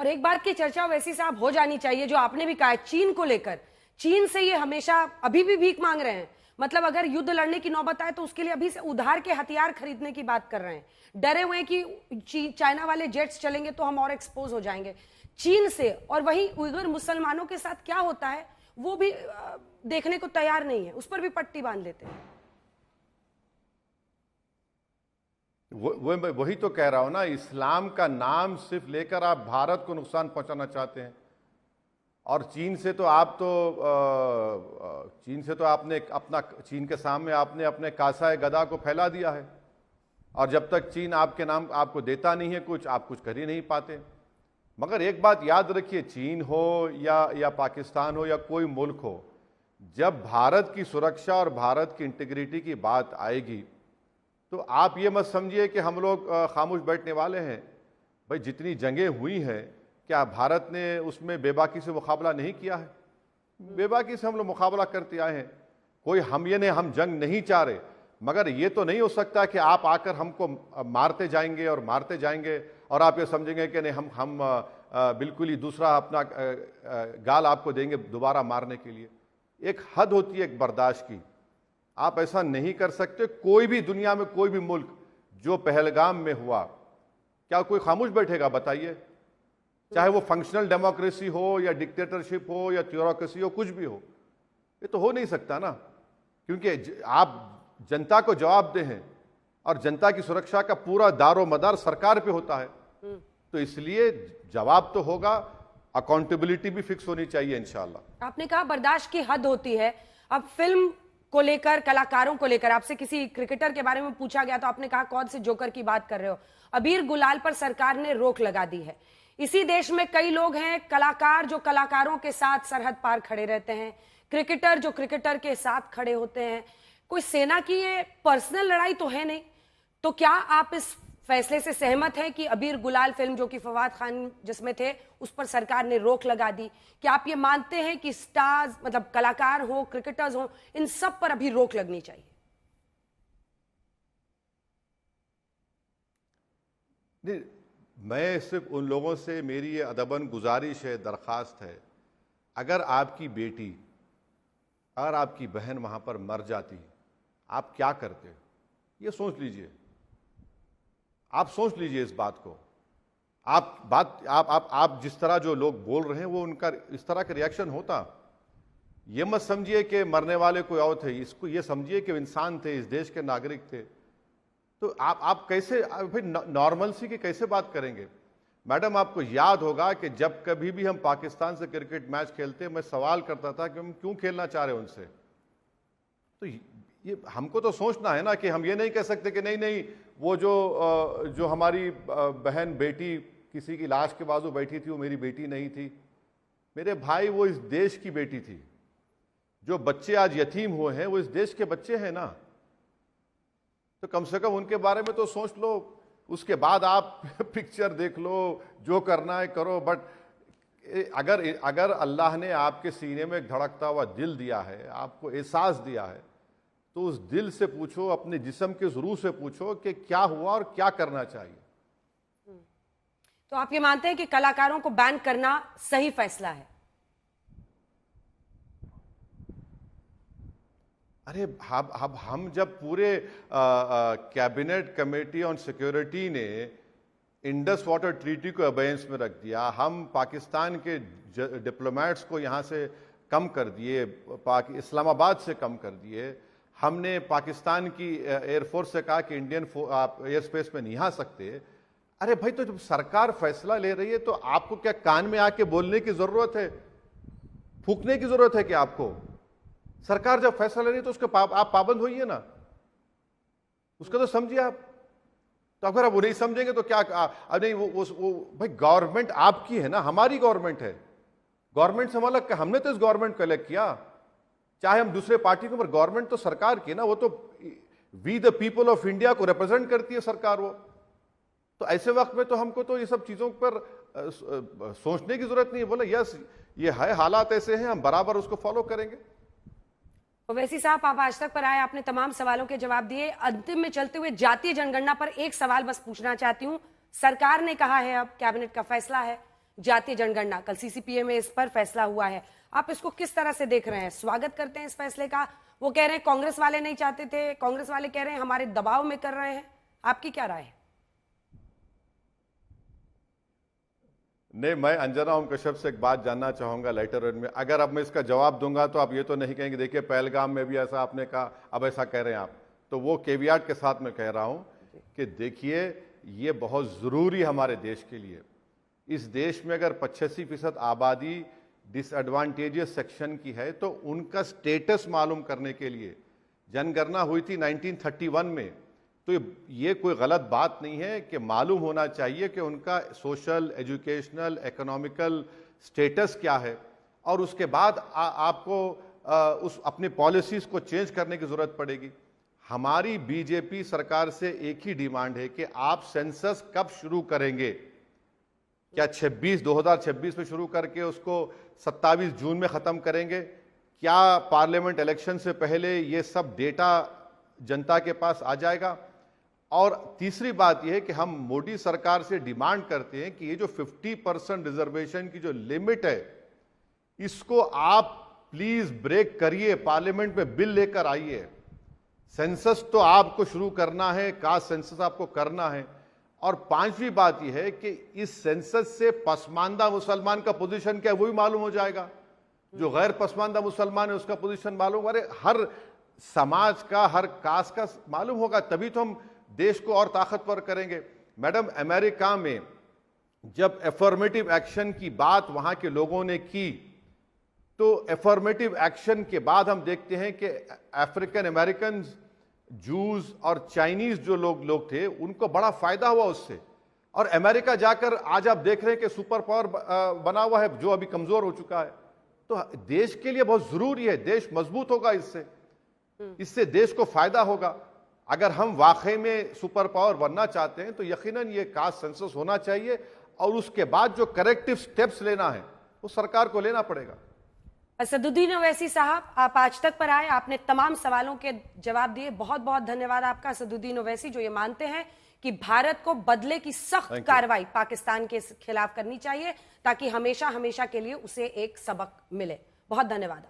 एक बात की चर्चा वैसी साहब हो जानी चाहिए, जो आपने भी कहा, चीन को लेकर। चीन से ये हमेशा अभी भी भीख मांग रहे हैं। मतलब अगर युद्ध लड़ने की नौबत आए तो उसके लिए अभी से उधार के हथियार खरीदने की बात कर रहे हैं। डरे हुए हैं कि चाइना वाले जेट्स चलेंगे तो हम और एक्सपोज हो जाएंगे चीन से। और वहीं उइगर मुसलमानों के साथ क्या होता है वो भी देखने को तैयार नहीं है, उस पर भी पट्टी बांध लेते हैं। वही तो कह रहा हूं ना, इस्लाम का नाम सिर्फ लेकर आप भारत को नुकसान पहुंचाना चाहते हैं। और चीन से तो आपने अपना, चीन के सामने आपने अपने कासाए गदा को फैला दिया है। और जब तक चीन आपके नाम आपको देता नहीं है कुछ, आप कुछ कर ही नहीं पाते। मगर एक बात याद रखिए, चीन हो या पाकिस्तान हो या कोई मुल्क हो, जब भारत की सुरक्षा और भारत की इंटीग्रिटी की बात आएगी तो आप ये मत समझिए कि हम लोग खामोश बैठने वाले हैं। भाई जितनी जंगें हुई हैं, क्या भारत ने उसमें बेबाकी से मुकाबला नहीं किया है? बेबाकी से हम लोग मुकाबला करते आए हैं। कोई हम जंग नहीं चाह रहे, मगर ये तो नहीं हो सकता कि आप आकर हमको मारते जाएंगे और आप ये समझेंगे कि नहीं हम बिल्कुल ही दूसरा अपना गाल आपको देंगे दोबारा मारने के लिए। एक हद होती है एक बर्दाश्त की, आप ऐसा नहीं कर सकते। कोई भी दुनिया में कोई भी मुल्क जो पहलगाम में हुआ, क्या कोई खामोश बैठेगा? बताइए। चाहे वो फंक्शनल डेमोक्रेसी हो या डिक्टेटरशिप हो या थ्योरोक्रेसी हो, कुछ भी हो, ये तो हो नहीं सकता ना। क्योंकि आप जनता को जवाब दे हैं और जनता की सुरक्षा का पूरा दारो मदार सरकार पे होता है, तो इसलिए जवाब तो होगा, अकाउंटेबिलिटी भी फिक्स होनी चाहिए इंशाल्लाह। आपने कहा बर्दाश्त की हद होती है। अब फिल्म को लेकर, कलाकारों को लेकर, आपसे किसी क्रिकेटर के बारे में पूछा गया तो आपने कहा कौन से जोकर की बात कर रहे हो। अबीर गुलाल पर सरकार ने रोक लगा दी है। इसी देश में कई लोग हैं, कलाकार जो कलाकारों के साथ सरहद पार खड़े रहते हैं, क्रिकेटर जो क्रिकेटर के साथ खड़े होते हैं। कोई सेना की ये पर्सनल लड़ाई तो है नहीं। तो क्या आप इस फैसले से सहमत हैं कि अबीर गुलाल फिल्म जो कि फवाद खान जिसमें थे उस पर सरकार ने रोक लगा दी? क्या आप ये मानते हैं कि स्टार्स, मतलब कलाकार हो, क्रिकेटर्स हो, इन सब पर अभी रोक लगनी चाहिए? नहीं, मैं सिर्फ उन लोगों से मेरी ये अदबन गुजारिश है, दरख्वास्त है, अगर आपकी बेटी, अगर आपकी बहन वहां पर मर जाती, आप क्या करते? ये सोच लीजिए। आप सोच लीजिए इस बात को। आप जिस तरह जो लोग बोल रहे हैं वो उनका इस तरह का रिएक्शन होता। ये मत समझिए कि मरने वाले कोई और थे, इसको ये समझिए कि इंसान थे, इस देश के नागरिक थे। तो आप कैसे फिर नॉर्मल सी की कैसे बात करेंगे? मैडम, आपको याद होगा कि जब कभी भी हम पाकिस्तान से क्रिकेट मैच खेलते, मैं सवाल करता था कि हम क्यों खेलना चाह रहे हैं उनसे। तो ये हमको तो सोचना है ना कि हम ये नहीं कह सकते कि नहीं वो जो हमारी बहन बेटी किसी की लाश के बाजू बैठी थी वो मेरी बेटी नहीं थी। मेरे भाई, वो इस देश की बेटी थी। जो बच्चे आज यतीम हुए हैं वो इस देश के बच्चे हैं ना। तो कम से कम उनके बारे में तो सोच लो। उसके बाद आप पिक्चर देख लो, जो करना है करो। बट अगर अल्लाह ने आपके सीने में एक धड़कता हुआ दिल दिया है, आपको एहसास दिया है, तो उस दिल से पूछो, अपने जिस्म के रूह से पूछो कि क्या हुआ और क्या करना चाहिए। तो आप ये मानते हैं कि कलाकारों को बैन करना सही फैसला है? अरे हम जब पूरे कैबिनेट कमेटी ऑन सिक्योरिटी ने इंडस वाटर ट्रीटी को अबेंस में रख दिया, हम पाकिस्तान के डिप्लोमेट्स को यहाँ से कम कर दिए, इस्लामाबाद से कम कर दिए, हमने पाकिस्तान की एयरफोर्स से कहा कि इंडियन एयर स्पेस में नहीं आ सकते। अरे भाई, तो जब सरकार फैसला ले रही है तो आपको क्या कान में आके बोलने की जरूरत है, फूकने की जरूरत है? कि आपको सरकार जब फैसला ले रही है तो उसके आप पाबंद होइए ना, उसका तो समझिए आप। तो अगर आप वो नहीं समझेंगे तो क्या? नहीं, वो भाई गवर्नमेंट आपकी है ना, हमारी गवर्नमेंट है। गवर्नमेंट से मतलब हमने तो इस गवर्नमेंट को इलेक्ट किया, चाहे हम दूसरे पार्टी को, पर गवर्नमेंट तो सरकार की ना। वो तो we the people of India को रिप्रेजेंट करती है सरकार वो। तो ऐसे वक्त में तो हमको तो ये सब चीजों पर सोचने की जरूरत नहीं है। बोले यस, ये है, हालात ऐसे हैं, हम बराबर उसको फॉलो करेंगे। ओवैसी साहब, आप आज तक पर आए, आपने तमाम सवालों के जवाब दिए। अंतिम में चलते हुए जातीय जनगणना पर एक सवाल बस पूछना चाहती हूँ। सरकार ने कहा है, अब कैबिनेट का फैसला है, जातीय जनगणना, कल सीसीपीए में इस पर फैसला हुआ है, आप इसको किस तरह से देख रहे हैं? स्वागत करते हैं इस फैसले का? वो कह रहे हैं कांग्रेस वाले नहीं चाहते थे, कांग्रेस वाले कह रहे हैं हमारे दबाव में कर रहे हैं, आपकी क्या राय है? नहीं, मैं अंजना ओम कश्यप से एक बात जानना चाहूंगा लेटर ऑन में। अगर अब मैं इसका जवाब दूंगा तो आप ये तो नहीं कहेंगे देखिए पहलगाम में भी ऐसा आपने कहा, अब ऐसा कह रहे हैं आप। तो वो केवियाट के साथ मैं कह रहा हूं कि देखिए ये बहुत जरूरी हमारे देश के लिए। इस देश में अगर 85% आबादी डिसएडवांटेजियस सेक्शन की है तो उनका स्टेटस मालूम करने के लिए जनगणना हुई थी 1931 में। तो ये कोई गलत बात नहीं है कि मालूम होना चाहिए कि उनका सोशल, एजुकेशनल, इकोनॉमिकल स्टेटस क्या है, और उसके बाद आपको उस अपनी पॉलिसीज को चेंज करने की जरूरत पड़ेगी। हमारी बीजेपी सरकार से एक ही डिमांड है कि आप सेंसस कब शुरू करेंगे? क्या 2026 में शुरू करके उसको 27 जून में खत्म करेंगे? क्या पार्लियामेंट इलेक्शन से पहले ये सब डेटा जनता के पास आ जाएगा? और तीसरी बात यह है कि हम मोदी सरकार से डिमांड करते हैं कि ये जो 50% रिजर्वेशन की जो लिमिट है, इसको आप प्लीज ब्रेक करिए, पार्लियामेंट में बिल लेकर आइए। सेंसस तो आपको शुरू करना है, कास्ट सेंसस आपको करना है। और पांचवी बात यह है कि इस सेंसस से पसमानदा मुसलमान का पोजीशन क्या है वो भी मालूम हो जाएगा। जो गैर पसमानदा मुसलमान है उसका पोजीशन मालूम, अरे हर समाज का, हर कास्ट का मालूम होगा, तभी तो हम देश को और ताकतवर करेंगे। मैडम, अमेरिका में जब एफर्मेटिव एक्शन की बात वहां के लोगों ने की, तो एफर्मेटिव एक्शन के बाद हम देखते हैं कि अफ्रीकन अमेरिकन, जूज और चाइनीज जो लोग थे उनको बड़ा फायदा हुआ उससे। और अमेरिका जाकर आज आप देख रहे हैं कि सुपर पावर बना हुआ है जो अभी कमजोर हो चुका है। तो देश के लिए बहुत जरूरी है, देश मजबूत होगा इससे देश को फायदा होगा। अगर हम वाकई में सुपर पावर बनना चाहते हैं तो यकीनन ये कास्ट सेंसस होना चाहिए, और उसके बाद जो करेक्टिव स्टेप्स लेना है वो सरकार को लेना पड़ेगा। असदुद्दीन ओवैसी साहब, आप आज तक पर आए, आपने तमाम सवालों के जवाब दिए, बहुत बहुत धन्यवाद आपका। असदुद्दीन ओवैसी जो ये मानते हैं कि भारत को बदले की सख्त कार्रवाई पाकिस्तान के खिलाफ करनी चाहिए ताकि हमेशा हमेशा के लिए उसे एक सबक मिले। बहुत धन्यवाद।